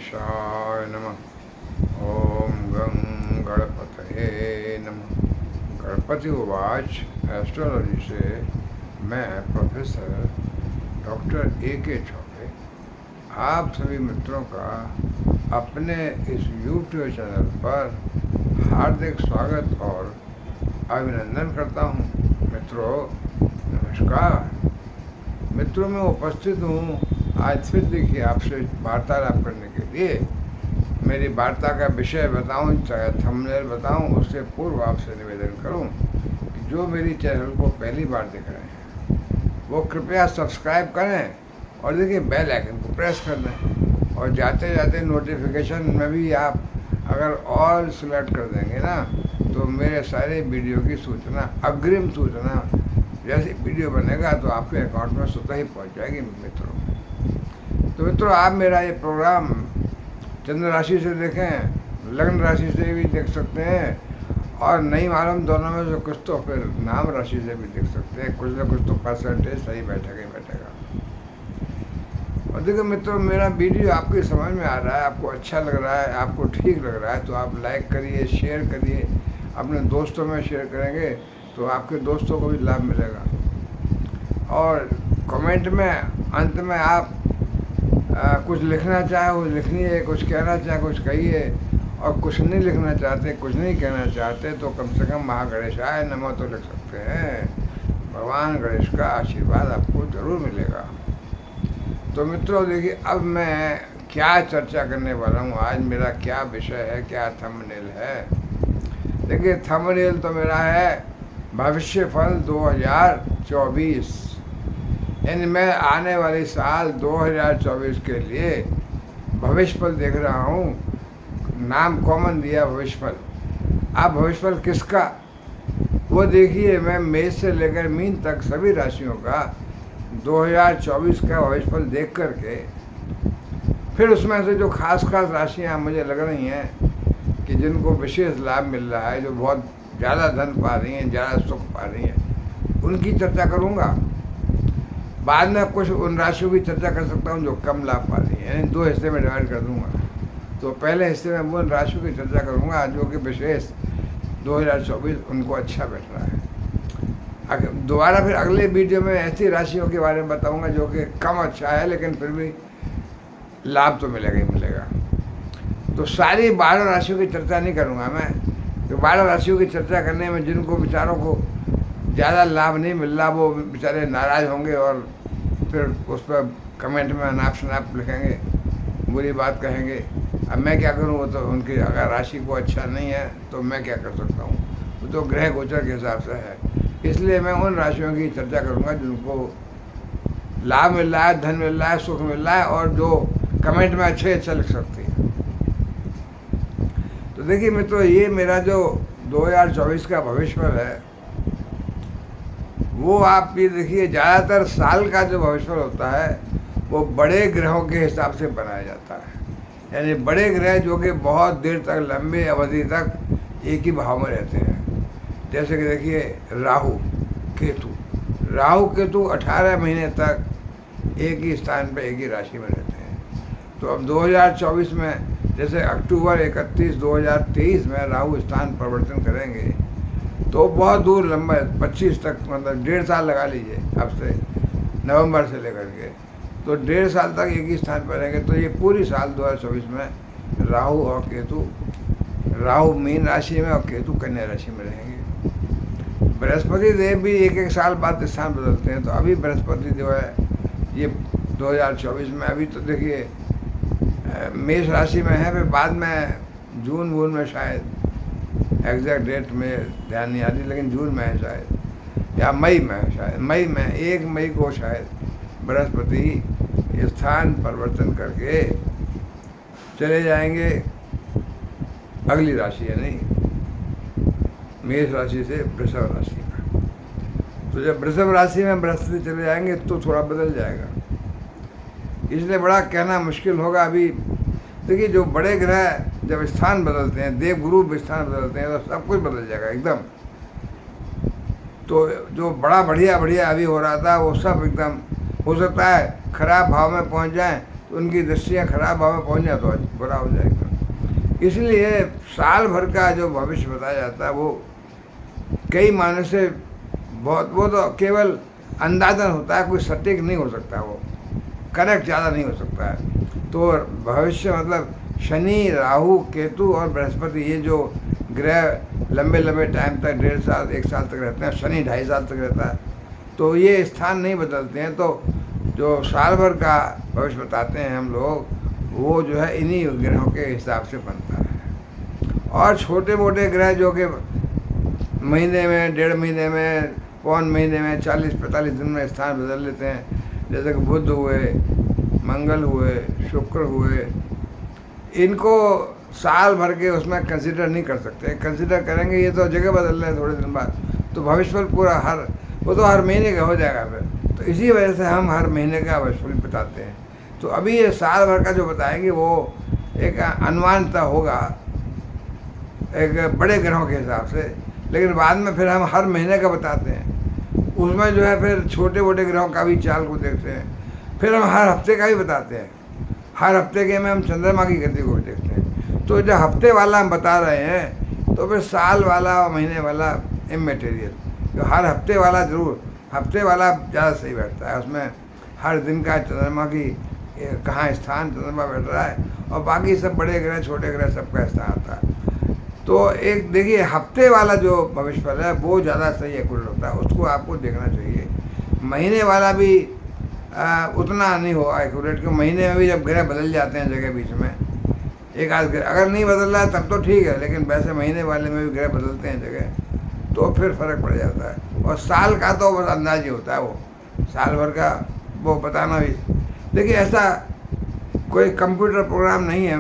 गणेशाय नमः। ओम गं गणपतये नमः। गणपति उवाच। एस्ट्रोलॉजी से मैं प्रोफेसर डॉक्टर ए के चौबे आप सभी मित्रों का अपने इस यूट्यूब चैनल पर हार्दिक स्वागत और अभिनंदन करता हूँ। मित्रों नमस्कार। मित्रों मैं उपस्थित हूँ आज फिर देखिए आपसे वार्तालाप करने के लिए। मेरी वार्ता का विषय बताऊं चाहे थंबनेल बताऊं, उससे पूर्व आपसे निवेदन करूं कि जो मेरी चैनल को पहली बार देख रहे हैं वो कृपया सब्सक्राइब करें और देखिए बेल आइकन को प्रेस कर दें। और जाते जाते नोटिफिकेशन में भी आप अगर ऑल सिलेक्ट कर देंगे ना तो मेरे सारे वीडियो की सूचना, अग्रिम सूचना, जैसे वीडियो बनेगा तो आपके अकाउंट में स्वतः ही पहुंच जाएगी। मित्रों तो मित्रों आप मेरा ये प्रोग्राम चंद्र राशि से देखें, लग्न राशि से भी देख सकते हैं और नहीं मालूम दोनों में से कुछ तो फिर नाम राशि से भी देख सकते हैं। कुछ ना कुछ तो परसेंटेज सही बैठेगा ही बैठेगा। और देखो मित्रों मेरा वीडियो आपकी समझ में आ रहा है, आपको अच्छा लग रहा है, आपको ठीक लग रहा है तो आप लाइक करिए, शेयर करिए, अपने दोस्तों में शेयर करेंगे तो आपके दोस्तों को भी लाभ मिलेगा। और कमेंट में अंत में आप कुछ लिखना चाहे वो लिखिए, कुछ कहना चाहे कुछ कहिए, और कुछ नहीं लिखना चाहते, कुछ नहीं कहना चाहते तो कम से कम महागणेशाय नमः तो लिख सकते हैं। भगवान गणेश का आशीर्वाद आपको जरूर मिलेगा। तो मित्रों देखिए अब मैं क्या चर्चा करने वाला हूँ, आज मेरा क्या विषय है, क्या थंबनेल है। देखिए थंबनेल तो मेरा है भविष्य फल 2024, यानी मैं आने वाले साल 2024 के लिए भविष्य फल देख रहा हूँ। नाम कॉमन दिया भविष्य फल। अब भविष्य फल किसका वो देखिए, मैं मेष से लेकर मीन तक सभी राशियों का 2024 का भविष्य फल देख करके फिर उसमें से जो खास राशियाँ मुझे लग रही हैं कि जिनको विशेष लाभ मिल रहा है, जो बहुत ज़्यादा धन पा रही हैं, ज़्यादा सुख पा रही हैं, उनकी चर्चा करूँगा। बाद में कुछ उन राशियों की चर्चा कर सकता हूँ जो कम लाभ पा रही है, यानी दो हिस्से में डिवाइड कर दूंगा। तो पहले हिस्से में वो उन राशियों की चर्चा करूँगा जो कि विशेष 2024 उनको अच्छा बैठ रहा है। दोबारा फिर अगले वीडियो में ऐसी राशियों के बारे में बताऊँगा जो कि कम अच्छा है लेकिन फिर भी लाभ तो मिलेगा ही मिलेगा। तो सारी 12 राशियों की चर्चा नहीं करूँगा मैं। तो 12 राशियों की चर्चा करने में जिनको बेचारों को ज़्यादा लाभ नहीं मिल रहा वो बेचारे नाराज़ होंगे और फिर उस पर कमेंट में अनाप शनाप लिखेंगे, बुरी बात कहेंगे। अब मैं क्या करूं, वो तो उनकी अगर राशि को अच्छा नहीं है तो मैं क्या कर सकता हूं, वो तो ग्रह गोचर के हिसाब से है। इसलिए मैं उन राशियों की चर्चा करूंगा जिनको लाभ मिल रहा है, धन मिल रहा है, सुख मिल रहा है और जो कमेंट में अच्छे अच्छा लिख सकती है। तो देखिए मित्रों ये मेरा जो 2024 का भविष्य फल है वो आप ये देखिए, ज़्यादातर साल का जो भविष्य होता है वो बड़े ग्रहों के हिसाब से बनाया जाता है। यानी बड़े ग्रह जो कि बहुत देर तक, लंबे अवधि तक एक ही भाव में रहते हैं। जैसे कि देखिए राहु केतु 18 महीने तक एक ही स्थान पर, एक ही राशि में रहते हैं। तो अब 2024 में जैसे अक्टूबर 31, 2023 में राहु स्थान परिवर्तन करेंगे तो बहुत दूर लंबा 25 तक, मतलब 1.5 साल लगा लीजिए अब से, नवंबर से लेकर के, तो 1.5 साल तक एक ही स्थान पर रहेंगे। तो ये पूरी साल 2024 में राहु और केतु, राहु मीन राशि में और केतु कन्या राशि में रहेंगे। बृहस्पति देव भी एक साल बाद स्थान बदलते हैं। तो अभी बृहस्पति देव है ये 2024 में, अभी तो देखिए मेष राशि में है, फिर बाद में जून में शायद, एग्जैक्ट डेट में ध्यान नहीं आती लेकिन जून में है शायद, या मई में है शायद, मई में 1 मई को शायद बृहस्पति स्थान परिवर्तन करके चले जाएंगे अगली राशि, यानी मेष राशि से वृषभ राशि में। तो जब वृषभ राशि में बृहस्पति चले जाएंगे तो थोड़ा बदल जाएगा, इसलिए बड़ा कहना मुश्किल होगा अभी। देखिए जो बड़े ग्रह जब स्थान बदलते हैं, देव गुरु स्थान बदलते हैं तो सब कुछ बदल जाएगा एकदम। तो जो बड़ा बढ़िया अभी हो रहा था वो सब एकदम हो सकता है खराब भाव में पहुंच जाए तो उनकी दृष्टियाँ खराब भाव में पहुँच जाए तो बुरा हो जाएगा। इसलिए साल भर का जो भविष्य बताया जाता है वो कई मानों से बहुत, वो तो केवल अंदाजन होता है, कोई सटीक नहीं हो सकता, वो करेक्ट ज़्यादा नहीं हो सकता है। तो भविष्य मतलब शनि, राहु, केतु और बृहस्पति, ये जो ग्रह लंबे लंबे टाइम तक, 1.5 साल 1 साल तक रहते हैं, शनि 2.5 साल तक रहता है, तो ये स्थान नहीं बदलते हैं। तो जो साल भर का भविष्य बताते हैं हम लोग, वो जो है इन्हीं ग्रहों के हिसाब से बनता है। और छोटे मोटे ग्रह जो कि महीने में, 1.5 महीने में, पौन महीने में, 40-45 दिन में स्थान बदल लेते हैं, जैसे कि बुध हुए, मंगल हुए, शुक्र हुए, इनको साल भर के उसमें कंसिडर नहीं कर सकते। कंसिडर करेंगे ये तो जगह बदल रहे हैं थोड़े दिन बाद, तो भविष्यफल पूरा वो तो हर महीने का हो जाएगा फिर। तो इसी वजह से हम हर महीने का भविष्यफल बताते हैं। तो अभी ये साल भर का जो बताएंगे वो एक अनुमानता होगा एक बड़े ग्रहों के हिसाब से, लेकिन बाद में फिर हम हर महीने का बताते हैं। उसमें जो है फिर छोटे मोटे ग्रहों का भी चाल को देखते हैं, फिर हम हर हफ्ते का भी बताते हैं। हर हफ्ते के में हम चंद्रमा की गति को भी देखते हैं। तो जो हफ्ते वाला हम बता रहे हैं, तो फिर साल वाला और महीने वाला इमैटेरियल, जो हर हफ्ते वाला जरूर, हफ्ते वाला ज़्यादा सही बैठता है। उसमें हर दिन का चंद्रमा की कहाँ स्थान चंद्रमा बैठ रहा है, और बाकी सब बड़े ग्रह छोटे ग्रह सबका स्थान आता है। तो एक देखिए हफ्ते वाला जो भविष्यफल है वो ज़्यादा सही एक्यूरेट होता है, उसको आपको देखना चाहिए। महीने वाला भी उतना नहीं होगा एक्यूरेट, क्योंकि महीने में भी जब ग्रह बदल जाते हैं जगह बीच में, एक आध ग्रह अगर नहीं बदल रहा है तब तो ठीक है, लेकिन वैसे महीने वाले में भी ग्रह बदलते हैं जगह, तो फिर फर्क पड़ जाता है। और साल का तो बस अंदाज ही होता है, वो साल भर का वो बताना भी। देखिए ऐसा कोई कंप्यूटर प्रोग्राम नहीं है,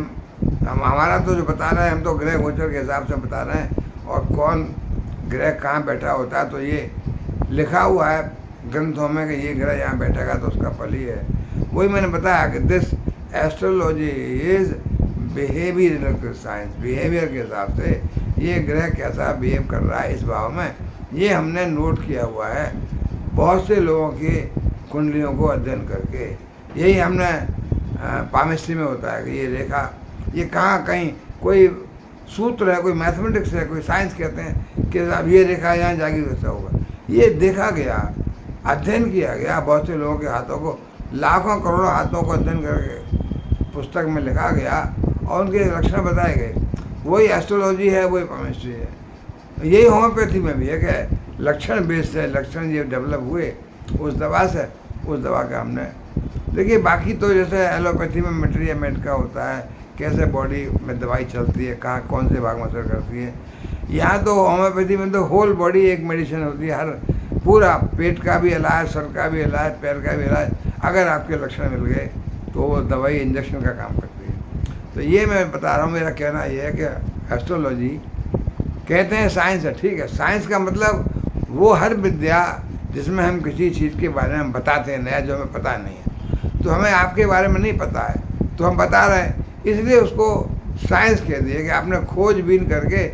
हमारा तो जो बता रहे हैं हम तो ग्रह गोचर के हिसाब से बता रहे हैं, और कौन ग्रह कहाँ बैठा होता है तो ये लिखा हुआ है ग्रंथों में कि ये ग्रह यहाँ बैठेगा तो उसका फल ही है। वही मैंने बताया कि this astrology is behavioural science, behaviour के हिसाब से ये ग्रह कैसा बिहेव कर रहा है इस भाव में, ये हमने नोट किया हुआ है बहुत से लोगों की कुंडलियों को अध्ययन करके। यही हमने पामिस्ट्री में होता है कि ये रेखा, ये कहाँ कहीं कोई सूत्र है, कोई मैथमेटिक्स है, कोई साइंस कहते हैं कि अब ये रेखा यहाँ जागी वैसा होगा। ये देखा गया, अध्ययन किया गया, बहुत से लोगों के हाथों को, लाखों करोड़ों हाथों को अध्ययन करके पुस्तक में लिखा गया और उनके लक्षण बताए गए। वही एस्ट्रोलॉजी है, वही पामिस्ट्री है। यही होम्योपैथी में भी है कि लक्षण बेस्ड है, लक्षण ये डेवलप हुए उस दवा से, उस दवा का हमने देखिए। बाकी तो जैसे एलोपैथी में मटेरिया मेड का होता है, कैसे बॉडी में दवाई चलती है, कहाँ कौन से भाग में असर करती है। यहाँ तो होम्योपैथी में तो होल बॉडी एक मेडिसिन होती है, हर पूरा पेट का भी इलाज, सर का भी इलाज, पैर का भी इलाज। अगर आपके लक्षण मिल गए तो वो दवाई इंजेक्शन का काम करती है। तो ये मैं बता रहा हूँ, मेरा कहना ये है कि एस्ट्रोलॉजी कहते हैं साइंस है, ठीक है, साइंस का मतलब वो हर विद्या जिसमें हम किसी चीज़ के बारे में बताते हैं नया, जो हमें पता नहीं है। तो हमें आपके बारे में नहीं पता है तो हम बता रहे हैं, इसलिए उसको साइंस कह दिए कि आपने खोजबीन करके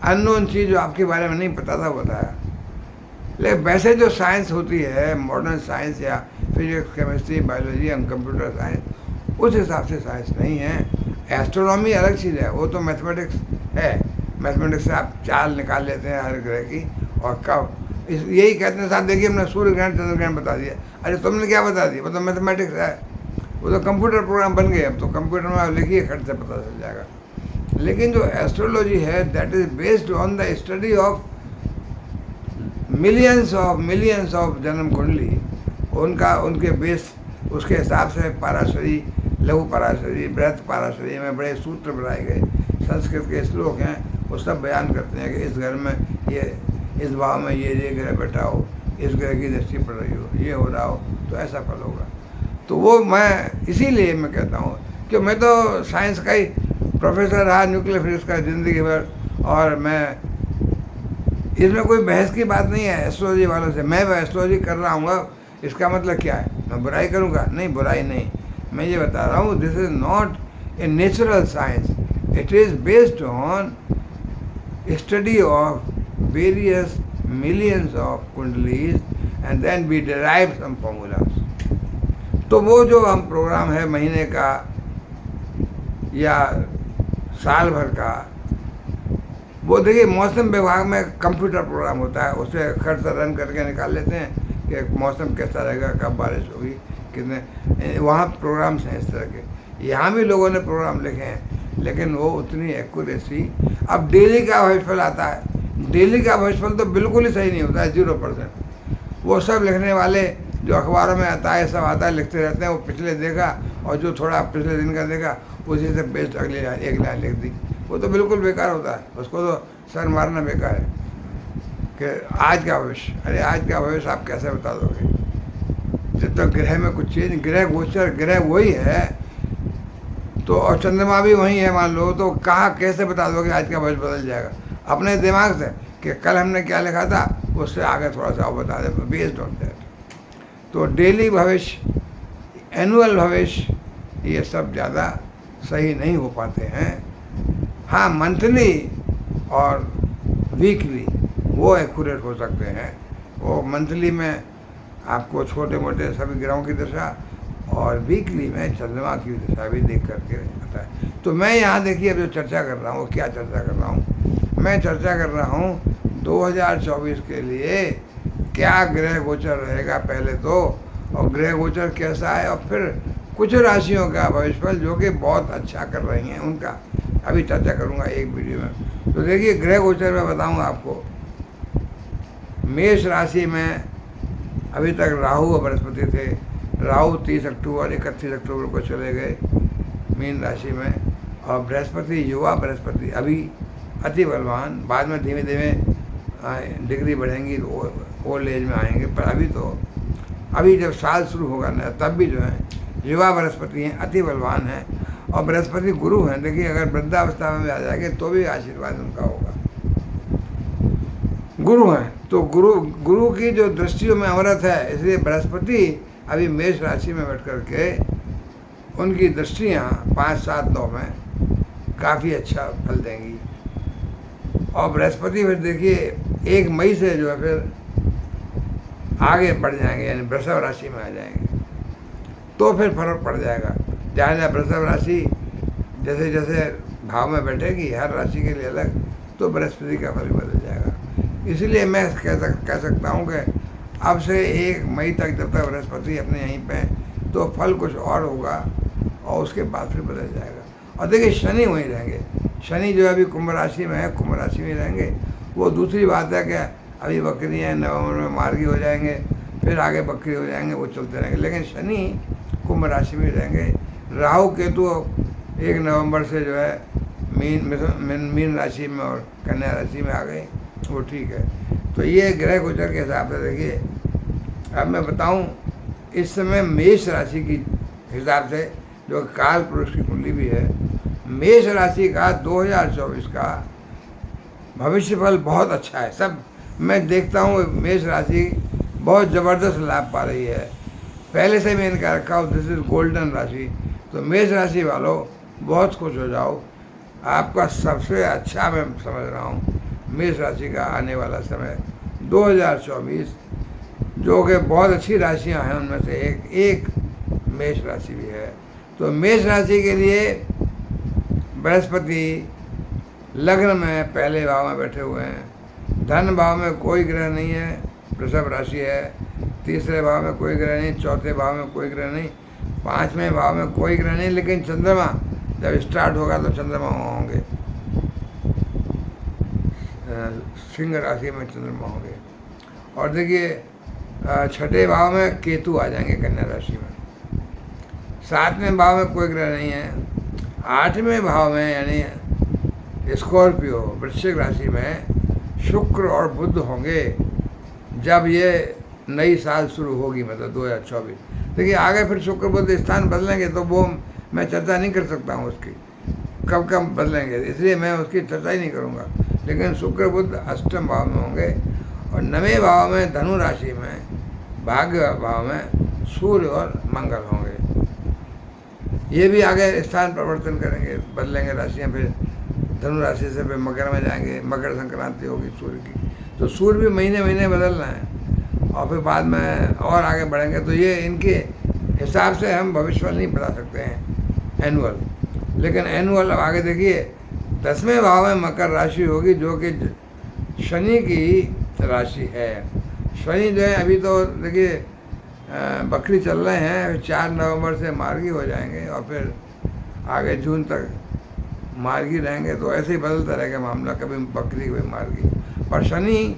अननोन चीज़ जो आपके बारे में नहीं पता था बताया। लेकिन वैसे जो साइंस होती है, मॉडर्न साइंस या physics, chemistry, biology and computer science, उस हिसाब से साइंस नहीं है। एस्ट्रोनॉमी अलग चीज़ है, वो तो मैथमेटिक्स है। मैथमेटिक्स से आप चाल निकाल लेते हैं हर ग्रह की, और कब यही कहते हैं साहब देखिए हमने सूर्य ग्रहण चंद्र ग्रहण बता दिया। अरे तुमने क्या बता दिया, वो तो मैथमेटिक्स है, वो तो कंप्यूटर प्रोग्राम बन गए। अब तो कंप्यूटर में आप लिखिए खट से पता चल जाएगा। लेकिन जो एस्ट्रोलॉजी है that is based on the study of millions of जन्म कुंडली, उनके बेस उसके हिसाब से पाराशरी, लघु पाराशरी, बृहत पाराशरी में बड़े सूत्र बनाए गए। संस्कृत के श्लोक हैं, वो सब बयान करते हैं कि इस घर में ये, इस भाव में ये ग्रह बैठा हो, इस ग्रह की दृष्टि पड़ रही हो, ये हो रहा हो तो ऐसा फल होगा। तो वो मैं इसीलिए मैं कहता हूँ कि मैं तो साइंस का ही प्रोफेसर रहा, न्यूक्लियर फिजिक्स का ज़िंदगी भर, और मैं इसमें कोई बहस की बात नहीं है एस्ट्रोलॉजी वालों से। मैं एस्ट्रोलॉजी कर रहा हूँ, इसका मतलब क्या है, मैं बुराई करूँगा? नहीं, बुराई नहीं। मैं ये बता रहा हूँ this is not a natural science, it is based on study of various millions of kundalins and then we derive some formulas। तो वो जो हम प्रोग्राम है महीने का या साल भर का, वो देखिए मौसम विभाग में कंप्यूटर प्रोग्राम होता है, उसे खर्च रन करके निकाल लेते हैं कि मौसम कैसा रहेगा, कब बारिश होगी, कितने, वहाँ प्रोग्राम्स हैं इस तरह के। यहाँ भी लोगों ने प्रोग्राम लिखे हैं, लेकिन वो उतनी एक्यूरेसी, अब डेली का भविष्यफल आता है, डेली का भविष्यफल तो बिल्कुल ही सही नहीं होता है, 0%। वो सब लिखने वाले जो अखबारों में आता है, सब आता है, लिखते रहते हैं, वो पिछले देखा और जो थोड़ा पिछले दिन का देखा उसी से बेस्ट अगली एक लाइन लिख दी, वो तो बिल्कुल बेकार होता है, उसको तो सर मारना बेकार है। कि आज का भविष्य, अरे आज का भविष्य आप कैसे बता दोगे जब तक ग्रह में कुछ चीज़, ग्रह गोचर, ग्रह वही है तो, और चंद्रमा भी वही है मान लो, तो कहाँ कैसे बता दोगे आज का भविष्य बदल जाएगा अपने दिमाग से कि कल हमने क्या लिखा था उससे आगे थोड़ा सा और बता दे, बेस्ड ऑन दैट। तो डेली भविष्य, एनुअल भविष्य, ये सब ज़्यादा सही नहीं हो पाते हैं। हाँ, मंथली और वीकली वो एक्यूरेट हो सकते हैं। वो मंथली में आपको छोटे मोटे सभी ग्रहों की दशा, और वीकली में चंद्रमा की दशा भी देख करके आता है। तो मैं यहाँ देखिए अब जो चर्चा कर रहा हूँ, क्या चर्चा कर रहा हूँ, मैं चर्चा कर रहा हूँ 2024 के लिए क्या ग्रह गोचर रहेगा पहले तो, और ग्रह गोचर कैसा है, और फिर कुछ राशियों का भविष्यफल जो कि बहुत अच्छा कर रही हैं उनका अभी चर्चा करूँगा एक वीडियो में। तो देखिए ग्रह गोचर में बताऊँगा आपको, मेष राशि में अभी तक राहु और बृहस्पति थे। राहु 30 अक्टूबर 31 अक्टूबर को चले गए मीन राशि में, और बृहस्पति, युवा बृहस्पति अभी अति बलवान, बाद में धीमे धीमे डिग्री बढ़ेंगी, ओल्ड एज में आएंगे, पर अभी जब साल शुरू होगा ना तब भी जो है युवा बृहस्पति हैं, अति बलवान हैं, और बृहस्पति गुरु हैं। देखिए अगर वृद्धावस्था में आ जाएंगे तो भी आशीर्वाद उनका होगा, गुरु हैं तो गुरु की जो दृष्टियों में अमृत है, इसलिए बृहस्पति अभी मेष राशि में बैठ कर के उनकी दृष्टियाँ 5, 7, 9 में काफ़ी अच्छा फल देंगी। और बृहस्पति फिर देखिए 1 मई से जो है फिर आगे बढ़ जाएंगे, यानी वृषभ राशि में आ जाएंगे, तो फिर फर्क पड़ जाएगा। जहाँ वृषभ राशि जैसे जैसे भाव में बैठेगी हर राशि के लिए अलग, तो बृहस्पति का फल बदल जाएगा। इसलिए मैं कह सकता हूँ कि अब से 1 मई तक जब तक बृहस्पति अपने यहीं पे, तो फल कुछ और होगा, और उसके बाद फिर बदल जाएगा। और देखिए शनि वहीं रहेंगे, शनि जो अभी कुंभ राशि में है, कुंभ राशि में रहेंगे। वो दूसरी बात है कि अभी बकरी हैं, नवंबर में मार्गी हो जाएंगे, फिर आगे बकरी हो जाएंगे, वो चलते रहेंगे, लेकिन शनि कुंभ राशि में रहेंगे। राहु केतु 1 नवंबर से जो है मीन राशि में और कन्या राशि में आ गए, वो ठीक है। तो ये ग्रह गोचर के हिसाब से देखिए, अब मैं बताऊं इस समय मेष राशि की हिसाब से जो काल पुरुष की कुंडली भी है, मेष राशि का 2024 का भविष्यफल बहुत अच्छा है। सब मैं देखता हूँ मेष राशि बहुत ज़बरदस्त लाभ पा रही है, पहले से मैं इनका रखा हूँ, दिस इज गोल्डन राशि। तो मेष राशि वालों बहुत खुश हो जाओ, आपका सबसे अच्छा मैं समझ रहा हूँ मेष राशि का आने वाला समय 2024, जो कि बहुत अच्छी राशियाँ हैं, उनमें से एक मेष राशि भी है। तो मेष राशि के लिए बृहस्पति लग्न में पहले भाव में बैठे हुए हैं, धन भाव में कोई ग्रह नहीं है, वृषभ राशि है, तीसरे भाव में कोई ग्रह नहीं, चौथे भाव में कोई ग्रह नहीं, 5वें भाव में कोई ग्रह नहीं, लेकिन चंद्रमा जब स्टार्ट होगा तो चंद्रमा होंगे, सिंह राशि में चंद्रमा होंगे। और देखिए 6ठे भाव में केतु आ जाएंगे कन्या राशि में, 7वें भाव में कोई ग्रह नहीं है, 8वें भाव में यानी स्कॉर्पियो वृश्चिक राशि में शुक्र और बुध होंगे जब ये नई साल शुरू होगी, मतलब 2024। देखिए आगे फिर शुक्र बुध स्थान बदलेंगे, तो वो मैं चर्चा नहीं कर सकता हूँ उसकी, कब कब बदलेंगे, इसलिए मैं उसकी चर्चा ही नहीं करूँगा। लेकिन शुक्र बुध अष्टम भाव में होंगे, और 9वें भाव में धनु राशि में, भाग्य भाव में सूर्य और मंगल होंगे। ये भी आगे स्थान परिवर्तन करेंगे, बदलेंगे राशियाँ, फिर धनु राशि से फिर मकर में जाएंगे, मकर संक्रांति होगी सूर्य की, तो सूर्य भी महीने महीने बदलना है, और फिर बाद में और आगे बढ़ेंगे। तो ये इनके हिसाब से हम भविष्य नहीं बता सकते हैं एनुअल। लेकिन एनुअल अब आगे देखिए 10वें भाव में मकर राशि होगी, जो कि शनि की राशि है। शनि जो है अभी तो देखिए बकरी चल रहे हैं, 4 नवंबर से मार्गी हो जाएंगे और फिर आगे जून तक मार्गी रहेंगे। तो ऐसे ही बदलता रहेगा मामला, कभी बकरी कभी मार्गी। पर शनि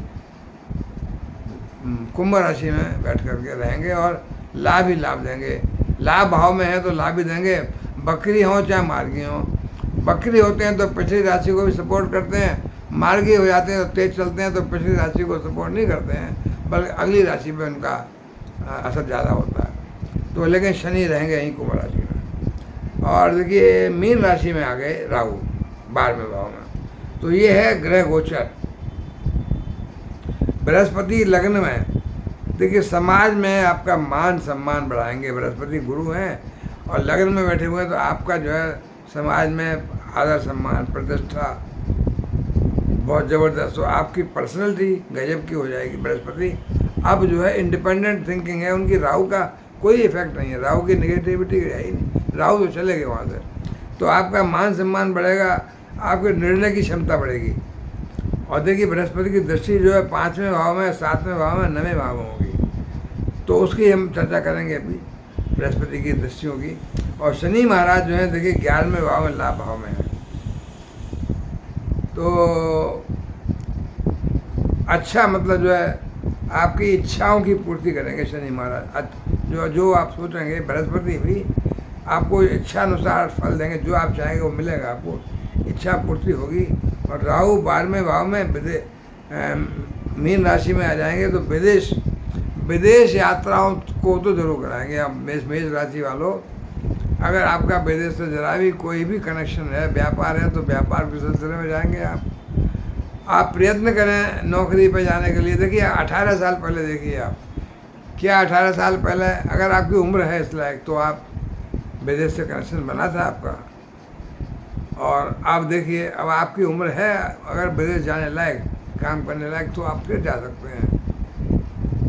कुंभ राशि में बैठ करके रहेंगे और लाभ ही लाभ देंगे। लाभ भाव में है तो लाभ ही देंगे, बकरी हो चाहे मार्गी हो। बकरी होते हैं तो पिछली राशि को भी सपोर्ट करते हैं, मार्गी हो जाते हैं तो तेज चलते हैं तो पिछली राशि को सपोर्ट नहीं करते हैं, बल्कि अगली राशि पे उनका असर ज़्यादा होता है। तो लेकिन शनि रहेंगे यहीं कुंभ राशि में। और देखिए मीन राशि में आ गए राहु 12वें भाव में। तो ये है ग्रह गोचर। बृहस्पति लग्न में, देखिए समाज में आपका मान सम्मान बढ़ाएंगे। बृहस्पति गुरु हैं और लग्न में बैठे हुए हैं, तो आपका जो है समाज में आदर सम्मान प्रतिष्ठा बहुत ज़बरदस्त। तो आपकी पर्सनैलिटी गजब की हो जाएगी। बृहस्पति अब जो है इंडिपेंडेंट थिंकिंग है उनकी, राहु का कोई इफेक्ट नहीं है, राहु की नेगेटिविटी है ही नहीं, राहु तो चले गए वहाँ से। तो आपका मान सम्मान बढ़ेगा, आपके निर्णय की क्षमता बढ़ेगी। और देखिए बृहस्पति की दृष्टि जो है 5वें भाव में, 7वें भाव में, 9वें भाव में होगी, तो उसकी हम चर्चा करेंगे अभी बृहस्पति की दृष्टियों की। और शनि महाराज जो है देखिए 11वें भाव में, लाभ भाव में है। तो अच्छा मतलब जो है आपकी इच्छाओं की पूर्ति करेंगे शनि महाराज। जो आप सोचेंगे बृहस्पति भी आपको इच्छा अनुसार फल देंगे, जो आप चाहेंगे वो मिलेगा आपको, इच्छा पूर्ति होगी। और राहु 12वें भाव में मीन राशि में आ जाएंगे, तो विदेश यात्राओं को तो जरूर कराएंगे। आप मेष राशि वालों, अगर आपका विदेश से जरा भी कोई भी कनेक्शन है, व्यापार है, तो व्यापार के सिलसिले में जाएंगे आप प्रयत्न करें नौकरी पे जाने के लिए। देखिए 18 साल पहले, देखिए आप क्या 18 साल पहले अगर आपकी उम्र है इस लायक, तो आप विदेश से कनेक्शन बना था आपका। और आप देखिए अब आपकी उम्र है, अगर विदेश जाने लायक, काम करने लायक, तो आप फिर जा सकते हैं।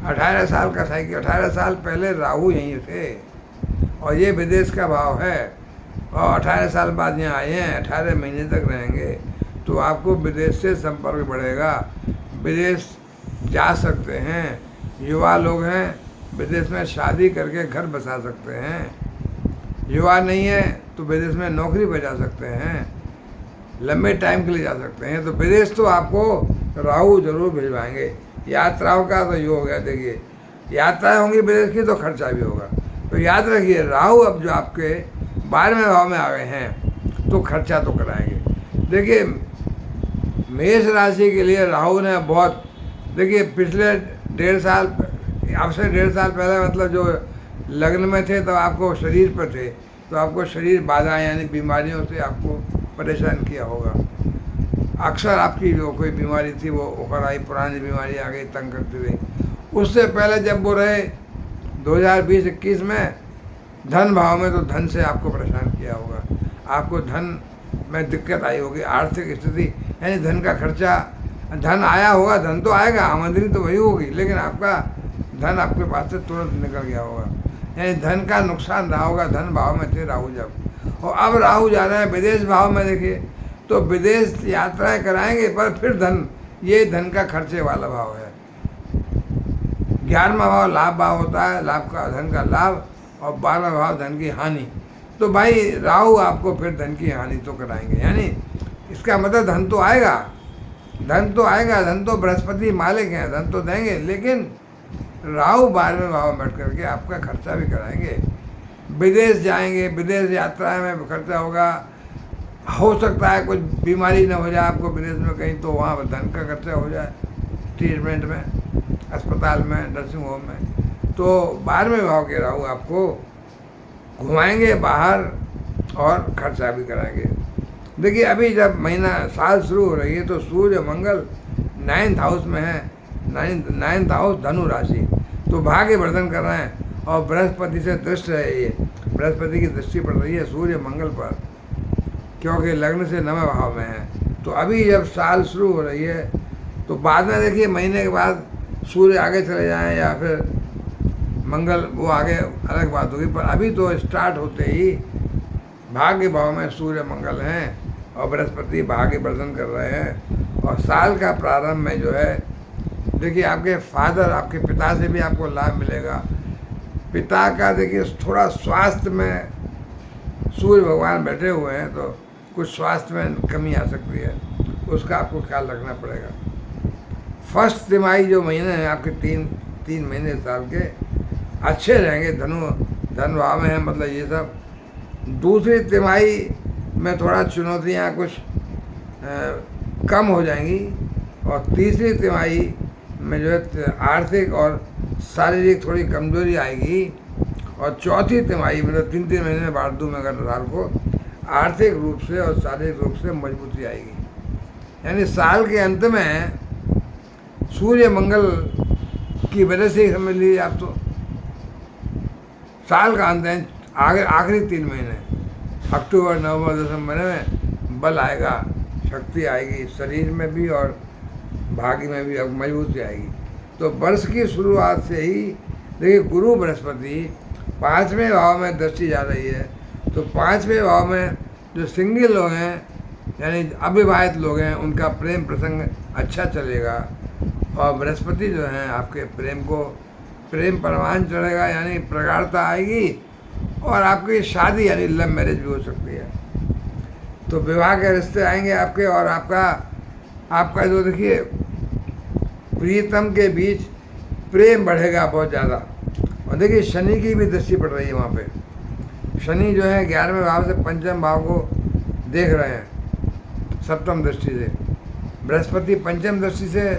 18 साल का था कि 18 साल पहले राहु यहीं थे और ये विदेश का भाव है, और 18 साल बाद यहाँ आए हैं, 18 महीने तक रहेंगे। तो आपको विदेश से संपर्क बढ़ेगा, विदेश जा सकते हैं। युवा लोग हैं, विदेश में शादी करके घर बसा सकते हैं। युवा नहीं है तो विदेश में नौकरी पर जा सकते हैं, लंबे टाइम के लिए जा सकते हैं। तो विदेश तो आपको राहु जरूर भिजवाएंगे। यात्राओं का तो ये हो गया, देखिए यात्राएं होंगी विदेश की तो खर्चा भी होगा। तो याद रखिए राहु अब जो आपके 12वें भाव में आ गए हैं तो खर्चा तो कराएंगे। देखिए मेष राशि के लिए राहु ने बहुत, देखिए पिछले 1.5 साल, आपसे 1.5 साल पहले मतलब जो लग्न में थे, तब आपको शरीर पर थे, तो आपको शरीर बाधा यानी बीमारियों से आपको परेशान किया होगा। अक्सर आपकी जो कोई बीमारी थी वो उखड़ आई, पुरानी बीमारी आ गई, तंग करती रही। उससे पहले जब वो रहे 2020-21 में धन भाव में, तो धन से आपको परेशान किया होगा, आपको धन में दिक्कत आई होगी, आर्थिक स्थिति यानी धन का खर्चा। धन आया होगा, धन तो आएगा, आमदनी तो वही होगी, लेकिन आपका धन आपके पास से तुरंत निकल गया होगा, यानी धन का नुकसान रहा होगा। धन भाव में थे राहु जब, और अब राहु जा रहे हैं विदेश भाव में, देखिए तो विदेश यात्राएं कराएंगे, पर फिर धन, ये धन का खर्चे वाला भाव है। 11वां भाव लाभ भाव होता है, लाभ का, धन का लाभ, और 12वां भाव धन की हानि। तो भाई राहु आपको फिर धन की हानि तो कराएंगे, यानी इसका मतलब धन तो आएगा, धन तो आएगा, धन तो बृहस्पति मालिक हैं, धन तो देंगे, लेकिन राहु 12वें भाव में बैठ करके आपका खर्चा भी कराएंगे। विदेश जाएंगे, विदेश यात्रा में खर्चा होगा, हो सकता है कुछ बीमारी न हो जाए आपको विदेश में कहीं, तो वहाँ धन का खर्चा हो जाए, ट्रीटमेंट में, अस्पताल में, नर्सिंग होम में। तो 12वें भाव के राहु आपको घुमाएंगे बाहर और खर्चा भी कराएंगे। देखिए अभी जब महीना साल शुरू हो रही है तो सूर्य मंगल 9th हाउस में है, 9th हाउस धनु राशि, तो भाग्य वर्धन कर रहे हैं। और बृहस्पति से दृष्ट है, ये बृहस्पति की दृष्टि पड़ रही है सूर्य मंगल पर, क्योंकि लग्न से 9वें भाव में है। तो अभी जब साल शुरू हो रही है, तो बाद में देखिए महीने के बाद सूर्य आगे चले जाएं या फिर मंगल वो आगे अलग बात होगी, पर अभी तो स्टार्ट होते ही भाग्य भाव में सूर्य मंगल हैं और बृहस्पति भाग्य वर्धन कर रहे हैं। और साल का प्रारंभ में जो है देखिए आपके फादर, आपके पिता से भी आपको लाभ मिलेगा। पिता का देखिए थोड़ा स्वास्थ्य में सूर्य भगवान बैठे हुए हैं तो कुछ स्वास्थ्य में कमी आ सकती है, उसका आपको ख्याल रखना पड़ेगा। फर्स्ट तिमाही जो महीने हैं आपके तीन महीने साल के अच्छे रहेंगे, धन भाव में है, मतलब ये सब। दूसरी तिमाही में थोड़ा चुनौतियाँ कुछ कम हो जाएंगी और तीसरी तिमाही में जो है आर्थिक और शारीरिक थोड़ी कमजोरी आएगी और चौथी तिमाही मतलब 3 महीने बांट दूँ मैं अगर साल को, आर्थिक रूप से और शारीरिक रूप से मजबूती आएगी। यानी साल के अंत में सूर्य मंगल की वजह से ही समझ लीजिए आप, तो साल का अंत है, आखिरी 3 महीने अक्टूबर नवंबर दिसंबर में बल आएगा, शक्ति आएगी शरीर में भी और भाग्य में भी मजबूती आएगी। तो वर्ष की शुरुआत से ही देखिए गुरु बृहस्पति 5वें भाव में दृष्टि जा रही है, तो 5वें भाव में जो सिंगल लोग हैं यानी अविवाहित लोग हैं उनका प्रेम प्रसंग अच्छा चलेगा और बृहस्पति जो हैं आपके प्रेम परवान चढ़ेगा, यानी प्रगाढ़ता आएगी और आपकी शादी यानी लव मैरिज भी हो सकती है। तो विवाह के रिश्ते आएंगे आपके और आपका जो देखिए प्रियतम के बीच प्रेम बढ़ेगा बहुत ज़्यादा। और देखिए शनि की भी दृष्टि पड़ रही है वहाँ पे। शनि जो है 11वें भाव से 5वें भाव को देख रहे हैं सप्तम दृष्टि से, बृहस्पति 5वीं दृष्टि से,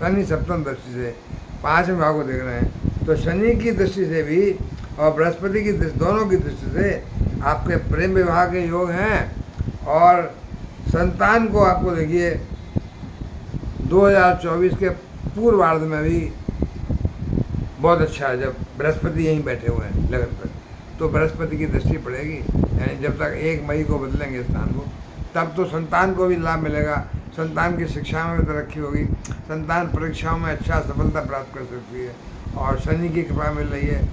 शनि 7वीं दृष्टि से 5वें भाव को देख रहे हैं। तो शनि की दृष्टि से भी और बृहस्पति की दृष्टि, दोनों की दृष्टि से आपके प्रेम विवाह के योग हैं। और संतान को आपको देखिए 2024 के पूर्वार्ध में भी बहुत अच्छा है, जब बृहस्पति यहीं बैठे हुए हैं लगन पर, तो बृहस्पति की दृष्टि पड़ेगी। यानी जब तक 1 मई को बदलेंगे स्थान को, तब तो संतान को भी लाभ मिलेगा, संतान की शिक्षा में तरक्की होगी, संतान परीक्षाओं में अच्छा सफलता प्राप्त कर सकती है और शनि की कृपा मिल रही है।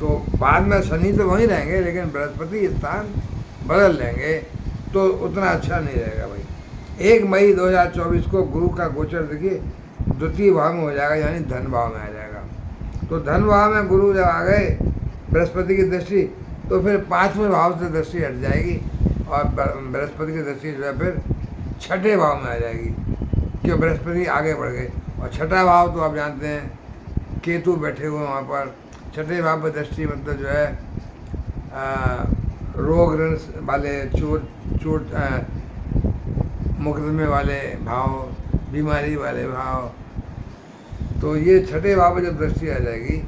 तो बाद में शनि तो वहीं रहेंगे लेकिन बृहस्पति स्थान बदल लेंगे तो उतना अच्छा नहीं रहेगा भाई। 1 मई 2024 को गुरु का गोचर देखिए 2य भाव में हो जाएगा, यानी धन भाव में आ जाएगा। तो धन भाव में गुरु जब आ गए बृहस्पति की दृष्टि, तो फिर 5वें भाव से दृष्टि हट जाएगी और बृहस्पति की दृष्टि जो है फिर 6ठे भाव में आ जाएगी, क्यों बृहस्पति आगे बढ़ गए। और 6ठा भाव तो आप जानते हैं केतु बैठे हुए वहाँ पर। 6ठे भाव पर दृष्टि मतलब जो है रोग ऋण वाले, चोट मुकदमे वाले भाव, बीमारी वाले भाव, तो ये 6ठे भाव पर जब दृष्टि आ जाएगी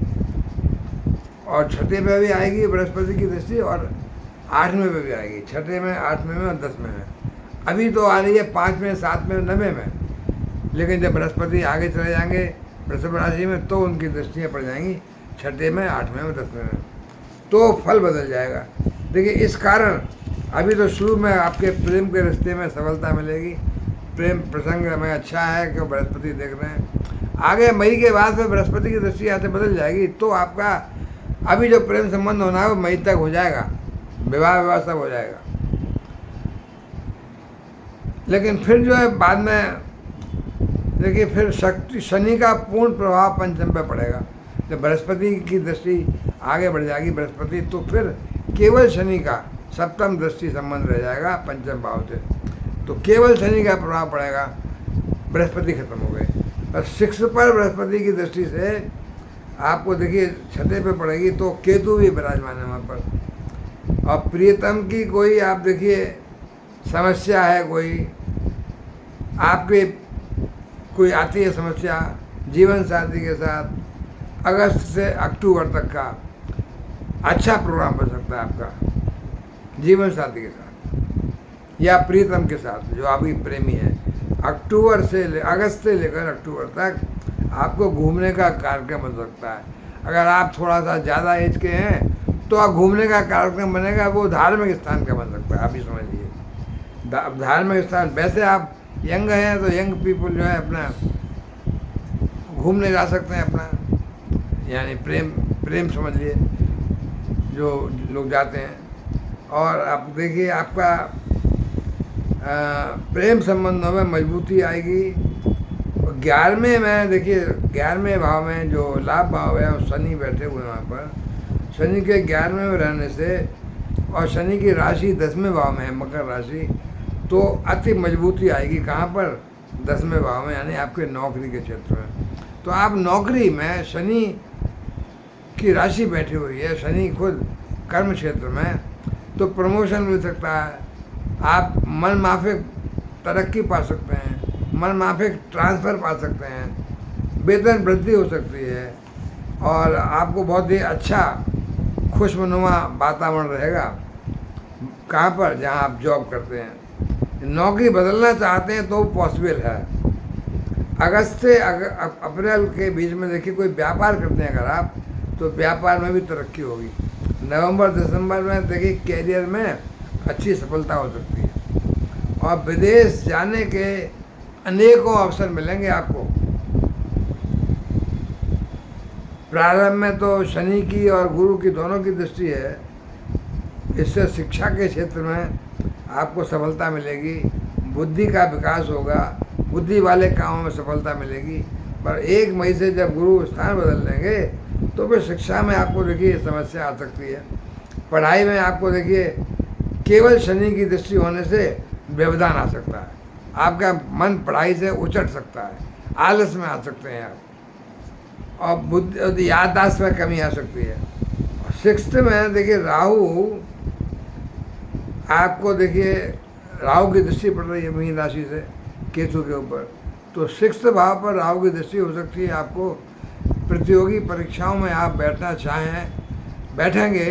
और 6ठे पे भी आएगी बृहस्पति की दृष्टि और 8वें पे भी आएगी, 6ठे में, 8वें में और 10वें में। अभी तो आ रही है 5वें, 7वें, 9वें में, लेकिन जब बृहस्पति आगे चले जाएंगे वृषभ राशि में तो उनकी दृष्टियाँ पड़ जाएंगी 6ठे में, 8वें में, 10वें में, तो फल बदल जाएगा। देखिए इस कारण अभी तो शुरू में आपके प्रेम के रिश्ते में सफलता मिलेगी, प्रेम प्रसंग में अच्छा है कि बृहस्पति देख रहे हैं। आगे मई के बाद में बृहस्पति की दृष्टि यहाँ से बदल जाएगी, तो आपका अभी जो प्रेम संबंध होना है वो मई तक हो जाएगा, विवाह सब हो जाएगा। लेकिन फिर जो है बाद में देखिए फिर शनि का पूर्ण प्रभाव 5म पे पड़ेगा। जब बृहस्पति की दृष्टि आगे बढ़ जाएगी बृहस्पति, तो फिर केवल शनि का 7म दृष्टि संबंध रह जाएगा 5म भाव से, तो केवल शनि का प्रभाव पड़ेगा, बृहस्पति खत्म हो गए। और 6 पर बृहस्पति की दृष्टि से आपको देखिए 6ठे पे पड़ेगी, तो केतु भी विराजमान है वहाँ पर। और प्रियतम की कोई आप देखिए समस्या है, कोई आपके कोई आती है समस्या जीवन साथी के साथ, अगस्त से अक्टूबर तक का अच्छा प्रोग्राम बन सकता है आपका जीवन साथी के साथ या प्रियतम के साथ जो आपकी प्रेमी है। अगस्त से लेकर अक्टूबर तक आपको घूमने का कार्यक्रम बन सकता है। अगर आप थोड़ा सा ज़्यादा एज के हैं तो आप घूमने का कार्यक्रम बनेगा, वो धार्मिक स्थान का बन सकता है, आप ही समझिए धार्मिक स्थान। वैसे आप यंग हैं तो यंग पीपल जो है अपना घूमने जा सकते हैं, अपना यानी प्रेम प्रेम समझ लिए जो लोग जाते हैं। और आप देखिए आपका प्रेम संबंधों में मजबूती आएगी। 11वें में देखिए 11वें भाव में जो लाभ भाव है, शनि बैठे हुए हैं वहाँ पर। शनि के 11वें में रहने से और शनि की राशि 10वें भाव में है, मकर राशि, तो अति मजबूती आएगी। कहाँ पर? 10वें भाव में, यानी आपके नौकरी के क्षेत्र में। तो आप नौकरी में शनि की राशि बैठी हुई है, शनि खुद कर्म क्षेत्र में, तो प्रमोशन मिल सकता है। आप मन माफिक तरक्की पा सकते हैं, मन माफिक ट्रांसफ़र पा सकते हैं, वेतन वृद्धि हो सकती है और आपको बहुत ही अच्छा खुशनुमा वातावरण रहेगा। कहाँ पर? जहाँ आप जॉब करते हैं। नौकरी बदलना चाहते हैं तो पॉसिबल है। अगस्त से अप्रैल के बीच में देखिए कोई व्यापार करते हैं अगर आप, तो व्यापार में भी तरक्की होगी। नवंबर दिसंबर में देखिए कैरियर में अच्छी सफलता हो सकती है और विदेश जाने के अनेकों अवसर मिलेंगे आपको। प्रारंभ में तो शनि की और गुरु की दोनों की दृष्टि है, इससे शिक्षा के क्षेत्र में आपको सफलता मिलेगी, बुद्धि का विकास होगा, बुद्धि वाले कामों में सफलता मिलेगी। पर 1 मई से जब गुरु स्थान बदल देंगे तो फिर शिक्षा में आपको देखिए समस्या आ सकती है। पढ़ाई में आपको देखिए केवल शनि की दृष्टि होने से व्यवधान आ सकता है, आपका मन पढ़ाई से उचट सकता है, आलस में आ सकते हैं आप, और बुद्धि याददाश्त में कमी आ सकती है। और 6th में देखिए राहु, आपको देखिए राहु की दृष्टि पड़ रही है मीन राशि से केतु के ऊपर, तो 6th भाव पर राहु की दृष्टि हो सकती है। आपको प्रतियोगी परीक्षाओं में आप बैठना चाहें बैठेंगे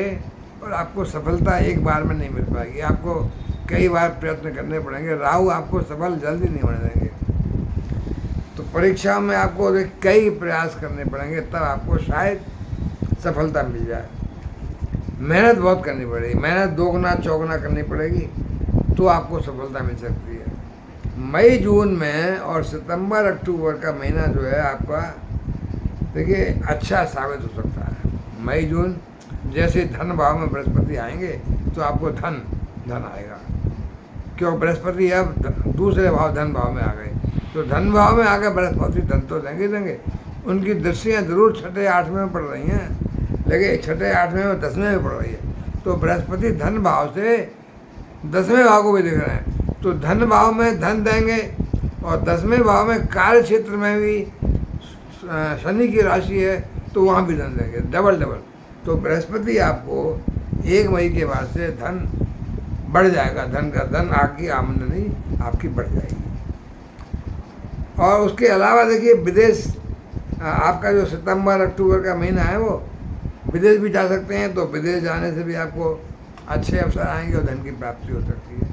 और आपको सफलता एक बार में नहीं मिल पाएगी, आपको कई बार प्रयत्न करने पड़ेंगे। राहु आपको सफल जल्दी नहीं होने देंगे, तो परीक्षा में आपको कई प्रयास करने पड़ेंगे, तब आपको शायद सफलता मिल जाए। मेहनत बहुत करनी पड़ेगी, मेहनत दोगुना चौगुना करनी पड़ेगी, तो आपको सफलता मिल सकती है। मई जून में और सितंबर अक्टूबर का महीना जो है आपका देखिए अच्छा साबित हो सकता है। मई जून जैसे धन भाव में बृहस्पति आएंगे तो आपको धन आएगा, क्यों? बृहस्पति अब दूसरे भाव धन भाव में आ गए, तो धन भाव में आकर बृहस्पति धन तो देंगे। उनकी दृष्टियाँ जरूर 6ठे 8वें में पड़ रही हैं, लेकिन 6ठे 8वें में 10वें में पड़ रही है, तो बृहस्पति धन भाव से 10वें भाव को भी देख रहे हैं, तो धन भाव में धन देंगे और 10वें भाव में कार्य क्षेत्र में भी शनि की राशि है, तो वहाँ भी धन देंगे, डबल। तो बृहस्पति आपको 1 मई के बाद से धन बढ़ जाएगा, धन आपकी आमदनी आपकी बढ़ जाएगी। और उसके अलावा देखिए विदेश, आपका जो सितंबर अक्टूबर का महीना है वो विदेश भी जा सकते हैं, तो विदेश जाने से भी आपको अच्छे अवसर आएंगे और धन की प्राप्ति हो सकती है।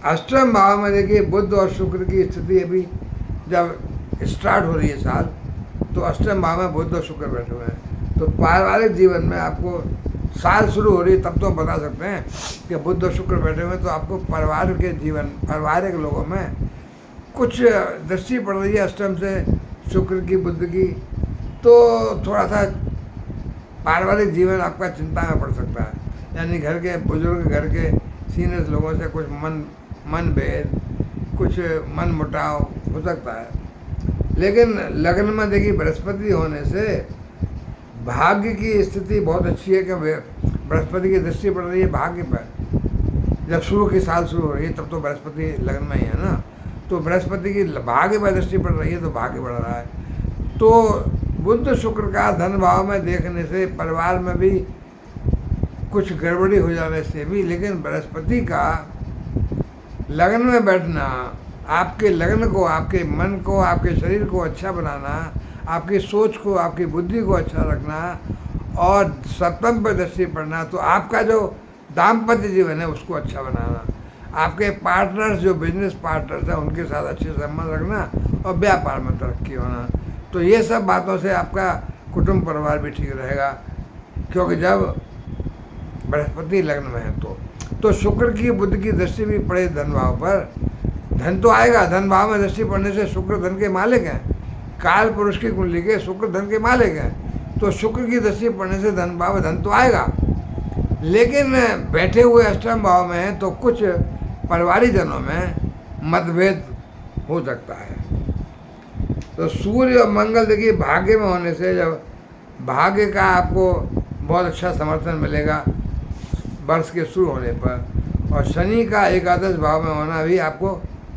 अष्टम भाव में देखिए बुध और शुक्र की स्थिति अभी जब स्टार्ट हो रही है साल, तो अष्टम भाव में बुध और शुक्र बैठे हुए हैं, तो पारिवारिक जीवन में आपको साल शुरू हो रही है तब तो हम बता सकते हैं कि बुध और शुक्र बैठे हुए हैं, तो आपको परिवार के जीवन, पारिवारिक लोगों में कुछ दृष्टि पड़ रही है अष्टम से शुक्र की, बुध की, तो थोड़ा सा पारिवारिक जीवन आपका चिंता में पड़ सकता है, यानी घर के बुजुर्ग, घर के सीनियर लोगों से कुछ मन भेद, कुछ मन मुटाव हो सकता है। लेकिन लग्न में देखिए बृहस्पति होने से भाग्य की स्थिति बहुत अच्छी है कि बृहस्पति की दृष्टि पड़ रही है भाग्य पर। जब शुरू की साल शुरू हो रही है तब तो बृहस्पति लग्न में ही है ना, तो बृहस्पति की भाग्य पर दृष्टि पड़ रही है तो भाग्य बढ़ रहा है। तो बुध शुक्र का धन भाव में देखने से परिवार में भी कुछ गड़बड़ी हो जाने से भी, लेकिन बृहस्पति का लग्न में बैठना आपके लग्न को, आपके मन को, आपके शरीर को अच्छा बनाना, आपकी सोच को, आपकी बुद्धि को अच्छा रखना और सप्तम पर दृष्टि पड़ना, तो आपका जो दाम्पत्य जीवन है उसको अच्छा बनाना, आपके पार्टनर्स जो बिजनेस पार्टनर्स हैं उनके साथ अच्छे संबंध रखना और व्यापार में तरक्की होना, तो ये सब बातों से आपका कुटुंब परिवार भी ठीक रहेगा। क्योंकि जब बृहस्पति लग्न में है तो शुक्र की बुध की दृष्टि भी पड़े धन भाव पर, धन तो आएगा। धन भाव में दृष्टि पड़ने से शुक्र धन के मालिक हैं, काल पुरुष की कुंडली के शुक्र धन के मालिक हैं, तो शुक्र की दृष्टि पड़ने से धन भाव धन तो आएगा, लेकिन बैठे हुए अष्टम भाव में है तो कुछ परिवारिक जनों में मतभेद हो सकता है। तो सूर्य और मंगल देखिए भाग्य में होने से, जब भाग्य का आपको बहुत अच्छा समर्थन मिलेगा वर्ष के शुरू होने पर, और शनि का एकादश भाव में होना भी आपको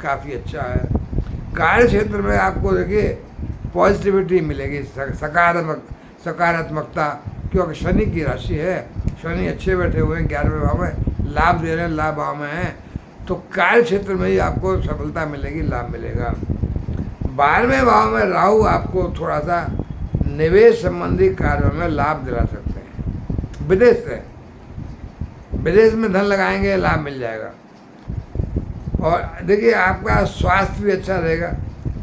काफ़ी अच्छा है। कार्य क्षेत्र में आपको देखिए पॉजिटिविटी मिलेगी, सकारात्मकता, क्योंकि शनि की राशि है, शनि अच्छे बैठे हुए हैं 11वें भाव में, लाभ दे रहे हैं, लाभ भाव में हैं, तो कार्य क्षेत्र में ही आपको सफलता मिलेगी, लाभ मिलेगा। 12वें भाव में राहु आपको थोड़ा सा निवेश संबंधी कार्यों में लाभ दिला सकते हैं। विदेश में धन लगाएंगे, लाभ मिल जाएगा। और देखिए आपका स्वास्थ्य भी अच्छा रहेगा,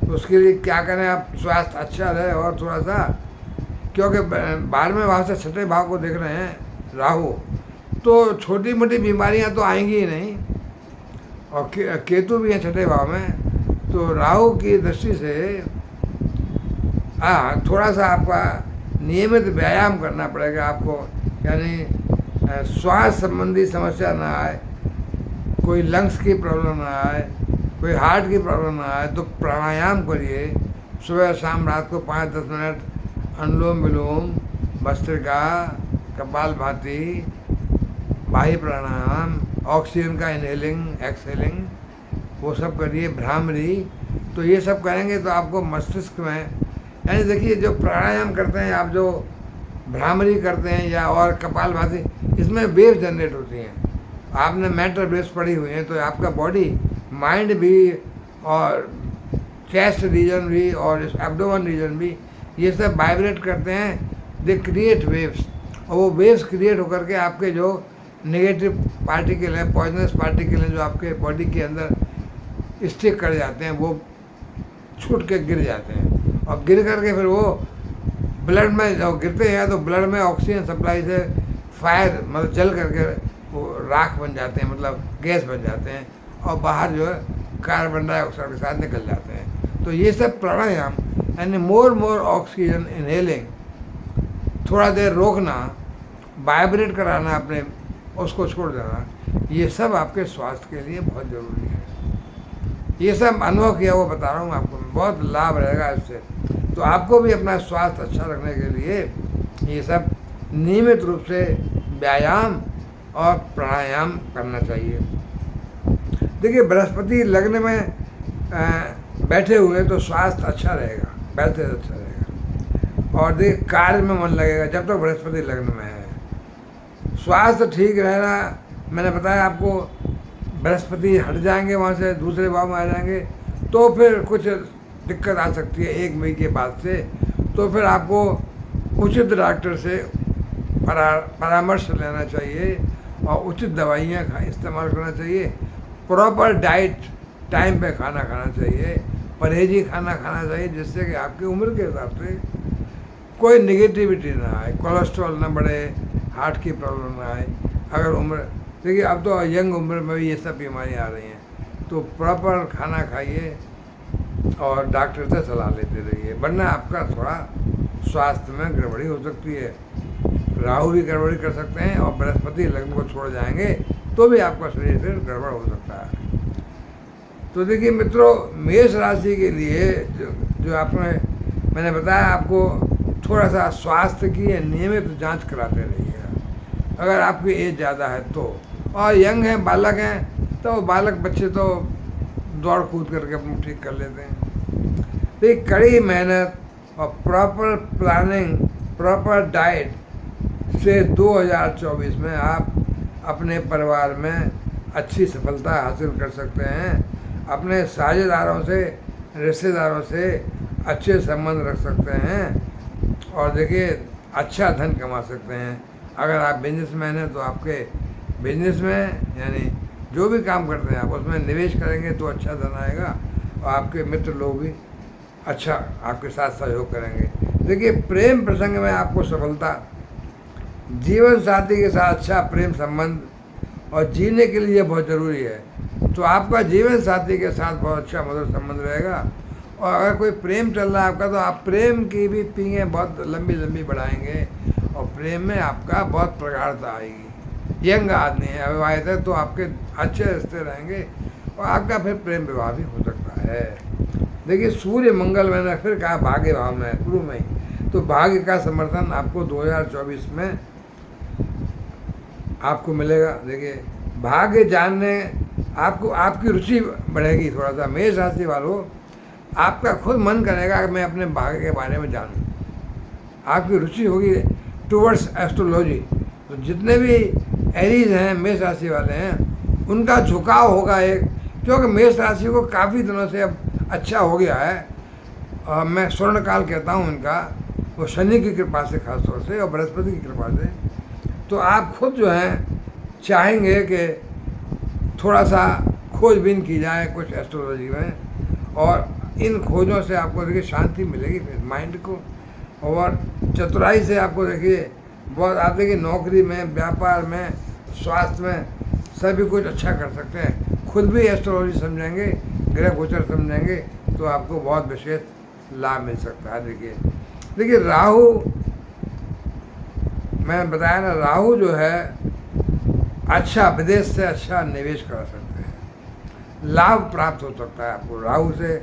उसके लिए क्या करें, आप स्वास्थ्य अच्छा रहे और थोड़ा सा, क्योंकि 12वें भाव से 6ठे भाव को देख रहे हैं राहु, तो छोटी मोटी बीमारियां तो आएंगी ही नहीं, और केतु भी है 6ठे भाव में, तो राहु की दृष्टि से थोड़ा सा आपका नियमित व्यायाम करना पड़ेगा आपको, यानी स्वास्थ्य संबंधी समस्या ना आए, कोई लंग्स की प्रॉब्लम ना आए, कोई हार्ट की प्रॉब्लम ना आए, तो प्राणायाम करिए सुबह शाम रात को 5-10 मिनट, अनुलोम विलोम, भस्त्रिका, कपालभाति, बाह्य प्राणायाम, ऑक्सीजन का इनहेलिंग एक्सहेलिंग, वो सब करिए, भ्रामरी, तो ये सब करेंगे तो आपको मस्तिष्क में, यानी देखिए जो प्राणायाम करते हैं आप, जो भ्रामरी करते हैं या और कपालभाति, इसमें वेव जनरेट होती हैं। आपने मैटर वेव्स पढ़ी हुई हैं, तो आपका बॉडी माइंड भी और चेस्ट रीजन भी और एब्डोमेन रीजन भी, ये सब वाइब्रेट करते हैं, दे क्रिएट वेव्स, और वो वेव्स क्रिएट होकर के आपके जो नेगेटिव पार्टिकल हैं, पॉइजनस पार्टिकल हैं, जो आपके बॉडी के अंदर स्टिक कर जाते हैं, वो छूट के गिर जाते हैं, और गिर करके फिर वो ब्लड में जब गिरते हैं तो ब्लड में ऑक्सीजन सप्लाई से फायर मतलब जल करके वो राख बन जाते हैं, मतलब गैस बन जाते हैं, और बाहर जो है कार्बन डाइऑक्साइड के साथ निकल जाते हैं। तो ये सब प्राणायाम, यानी मोर ऑक्सीजन इनहेलिंग, थोड़ा देर रोकना, वाइब्रेट कराना अपने, उसको छोड़ देना, ये सब आपके स्वास्थ्य के लिए बहुत ज़रूरी है। ये सब अनुभव किया हुआ बता रहा हूँ आपको, बहुत लाभ रहेगा इससे। तो आपको भी अपना स्वास्थ्य अच्छा रखने के लिए ये सब नियमित रूप से व्यायाम और प्राणायाम करना चाहिए। देखिए बृहस्पति लग्न में बैठे हुए तो स्वास्थ्य अच्छा रहेगा, बैठे अच्छा रहेगा, और देखिए कार्य में मन लगेगा जब तक बृहस्पति लग्न में है। स्वास्थ्य ठीक रहेगा, मैंने बताया आपको, बृहस्पति हट जाएंगे वहाँ से, दूसरे भाव में आ जाएंगे, तो फिर कुछ दिक्कत आ सकती है 1 मई के बाद से। तो फिर आपको उचित डॉक्टर से परामर्श लेना चाहिए, और उचित दवाइयाँ इस्तेमाल करना चाहिए, प्रॉपर डाइट टाइम पे खाना खाना चाहिए, परहेजी खाना खाना चाहिए, जिससे कि आपकी उम्र के हिसाब से कोई नेगेटिविटी ना आए, कोलेस्ट्रॉल ना बढ़े, हार्ट की प्रॉब्लम ना आए। अगर उम्र, देखिए अब तो यंग उम्र में भी ये सब बीमारियाँ आ रही हैं, तो प्रॉपर खाना खाइए और डॉक्टर से सलाह लेते रहिए, वरना आपका थोड़ा स्वास्थ्य में गड़बड़ी हो सकती है। राहु भी गड़बड़ी कर सकते हैं, और बृहस्पति लग्न को छोड़ जाएंगे तो भी आपका शरीर फिर गड़बड़ हो सकता है। तो देखिए मित्रों, मेष राशि के लिए जो आपने मैंने बताया आपको, थोड़ा सा स्वास्थ्य की नियमित जांच कराते रहिए। अगर आपकी एज ज़्यादा है तो, और यंग हैं, बालक हैं, तो बालक बच्चे तो दौड़ कूद करके अपने ठीक कर लेते हैं। तो एक कड़ी मेहनत और प्रॉपर प्लानिंग, प्रॉपर डाइट से 2024 में आप अपने परिवार में अच्छी सफलता हासिल कर सकते हैं। अपने साझेदारों से, रिश्तेदारों से अच्छे संबंध रख सकते हैं, और देखिए अच्छा धन कमा सकते हैं। अगर आप बिजनेसमैन हैं तो आपके बिजनेस में, यानी जो भी काम करते हैं आप उसमें निवेश करेंगे तो अच्छा धन आएगा, और आपके मित्र लोग भी अच्छा आपके साथ सहयोग करेंगे। देखिए प्रेम प्रसंग में आपको सफलता, जीवन साथी के साथ अच्छा प्रेम संबंध, और जीने के लिए बहुत ज़रूरी है। तो आपका जीवन साथी के साथ बहुत अच्छा मधुर संबंध रहेगा, और अगर कोई प्रेम चल रहा है आपका, तो आप प्रेम की भी पींगे बहुत लंबी लंबी बढ़ाएंगे, और प्रेम में आपका बहुत प्रगाढ़ता आएगी। यंग आदमी है, अविवाहित है, तो आपके अच्छे रिश्ते रहेंगे और आपका फिर प्रेम विवाह भी हो सकता है। देखिए सूर्य मंगल मैंने फिर कहा भाग्य भाव में शुरू में ही, तो भाग्य का समर्थन आपको 2024 में आपको मिलेगा। देखिए भाग्य जानने आपको, आपकी रुचि बढ़ेगी थोड़ा सा। मेष राशि वालों, आपका खुद मन करेगा कि मैं अपने भाग्य के बारे में जानूं, आपकी रुचि होगी टुवर्ड्स एस्ट्रोलॉजी। तो जितने भी एरीज हैं मेष राशि वाले हैं, उनका झुकाव होगा एक, क्योंकि मेष राशि को काफ़ी दिनों से अब अच्छा हो गया है। मैं स्वर्ण काल कहता हूँ इनका, वो शनि की कृपा से खासतौर से और बृहस्पति की कृपा से। तो आप खुद जो हैं चाहेंगे कि थोड़ा सा खोजबीन की जाए कुछ एस्ट्रोलॉजी में, और इन खोजों से आपको देखिए शांति मिलेगी फिर माइंड को, और चतुराई से आपको देखिए बहुत, आप देखिए नौकरी में, व्यापार में, स्वास्थ्य में सभी कुछ अच्छा कर सकते हैं। खुद भी एस्ट्रोलॉजी समझेंगे, ग्रह गोचर समझेंगे, तो आपको बहुत विशेष लाभ मिल सकता है। देखिए राहु, मैंने बताया ना, राहु जो है अच्छा विदेश से अच्छा निवेश करा सकते हैं, लाभ प्राप्त हो सकता है आपको। राहु से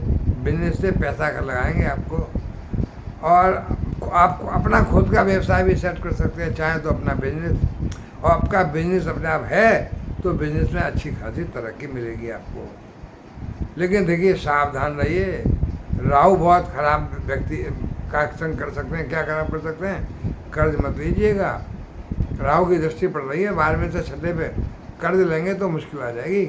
बिजनेस से पैसा कर लगाएंगे आपको, और आप अपना खुद का व्यवसाय भी सेट कर सकते हैं चाहे तो अपना बिजनेस, और आपका बिजनेस अपने आप है तो बिजनेस में अच्छी खासी तरक्की मिलेगी आपको। लेकिन देखिए सावधान रहिए, राहु बहुत खराब व्यक्ति का संग कर सकते हैं। क्या खराब कर सकते हैं? कर्ज मत लीजिएगा, राहु की दृष्टि पड़ रही है 12वें से 6ठे पे, कर्ज लेंगे तो मुश्किल आ जाएगी,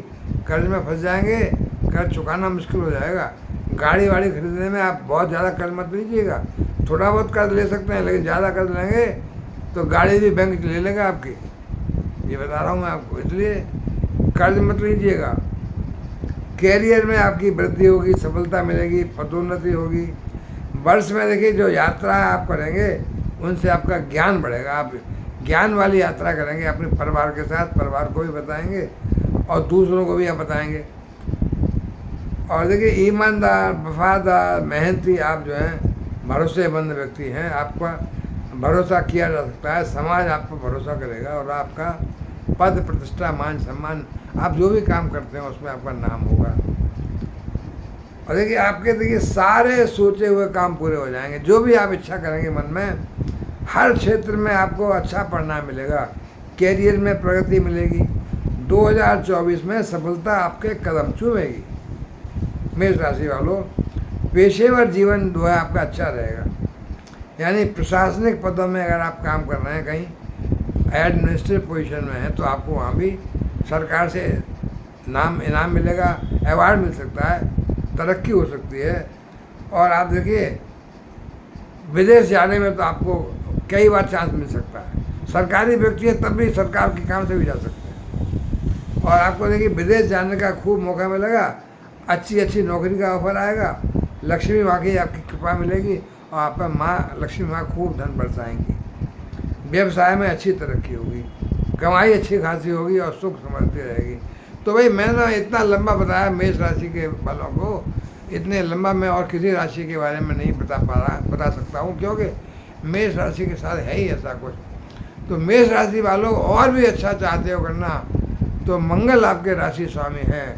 कर्ज में फंस जाएंगे, कर्ज चुकाना मुश्किल हो जाएगा। गाड़ी वाड़ी खरीदने में आप बहुत ज़्यादा कर्ज मत लीजिएगा, थोड़ा बहुत कर्ज ले सकते हैं, लेकिन ज़्यादा कर्ज लेंगे तो गाड़ी भी बैंक ले लेगा आपकी, ये बता रहा हूँ मैं आपको, इसलिए कर्ज मत लीजिएगा। कैरियर में आपकी वृद्धि होगी, सफलता मिलेगी, पदोन्नति होगी। वर्ष में देखिए जो यात्रा आप करेंगे उनसे आपका ज्ञान बढ़ेगा, आप ज्ञान वाली यात्रा करेंगे अपने परिवार के साथ, परिवार को भी बताएंगे और दूसरों को भी आप बताएंगे। और देखिए ईमानदार, वफादार, मेहनती आप जो हैं, भरोसेमंद व्यक्ति हैं, आपका भरोसा किया जा सकता है, समाज आप पर भरोसा करेगा, और आपका पद प्रतिष्ठा, मान सम्मान, आप जो भी काम करते हैं उसमें आपका नाम होगा। और देखिए आपके देखिए सारे सोचे हुए काम पूरे हो जाएंगे, जो भी आप इच्छा करेंगे मन में, हर क्षेत्र में आपको अच्छा परिणाम मिलेगा, कैरियर में प्रगति मिलेगी। 2024 में सफलता आपके कदम छूएगी। मेष राशि वालों, पेशेवर जीवन जो है आपका अच्छा रहेगा, यानी प्रशासनिक पदों में अगर आप काम कर रहे हैं, कहीं एडमिनिस्ट्रेटिव पोजीशन में हैं, तो आपको वहाँ भी सरकार से इनाम मिलेगा, अवार्ड मिल सकता है, तरक्की हो सकती है। और आप देखिए विदेश जाने में तो आपको कई बार चांस मिल सकता है, सरकारी व्यक्ति है तब भी सरकार के काम से भी जा सकते हैं। और आपको देखिए विदेश जाने का खूब मौका मिलेगा, अच्छी अच्छी नौकरी का ऑफर आएगा, लक्ष्मी माँ की आपकी कृपा मिलेगी, और आप पर माँ लक्ष्मी माँ खूब धन बरसाएंगी। व्यवसाय में अच्छी तरक्की होगी, कमाई अच्छी खासी होगी और सुख समृद्धि रहेगी। तो भाई मैंने इतना लंबा बताया मेष राशि के वालों को, इतने लंबा मैं और किसी राशि के बारे में नहीं बता सकता हूँ, क्योंकि मेष राशि के साथ है ही ऐसा कुछ। तो मेष राशि वालों और भी अच्छा चाहते हो करना, तो मंगल आपके राशि स्वामी हैं,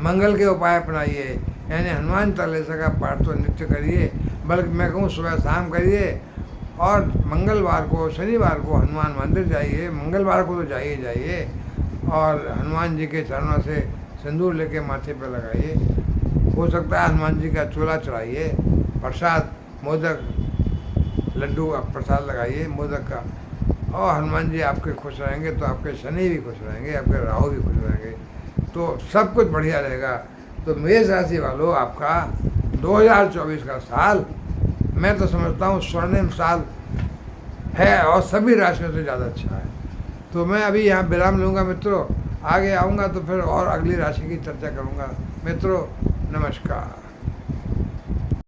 मंगल के उपाय अपनाइए, यानी हनुमान चालीसा का पाठ तो नित्य करिए, बल्कि मैं कहूँ सुबह शाम करिए, और मंगलवार को, शनिवार को हनुमान मंदिर जाइए, मंगलवार को तो जाइए जाइए, और हनुमान जी के चरणों से सिंदूर लेके माथे पर लगाइए, हो सकता है हनुमान जी का चोला चढ़ाइए, प्रसाद मोदक लड्डू आप प्रसाद लगाइए मोदक का, और हनुमान जी आपके खुश रहेंगे तो आपके शनि भी खुश रहेंगे, आपके राहु भी खुश रहेंगे, तो सब कुछ बढ़िया रहेगा। तो मेष राशि वालों, आपका 2024 का साल मैं तो समझता हूँ स्वर्णिम साल है, और सभी राशियों से ज़्यादा अच्छा है। तो मैं अभी यहाँ विराम लूँगा मित्रों, आगे आऊँगा तो फिर और अगली राशि की चर्चा करूँगा। मित्रों नमस्कार।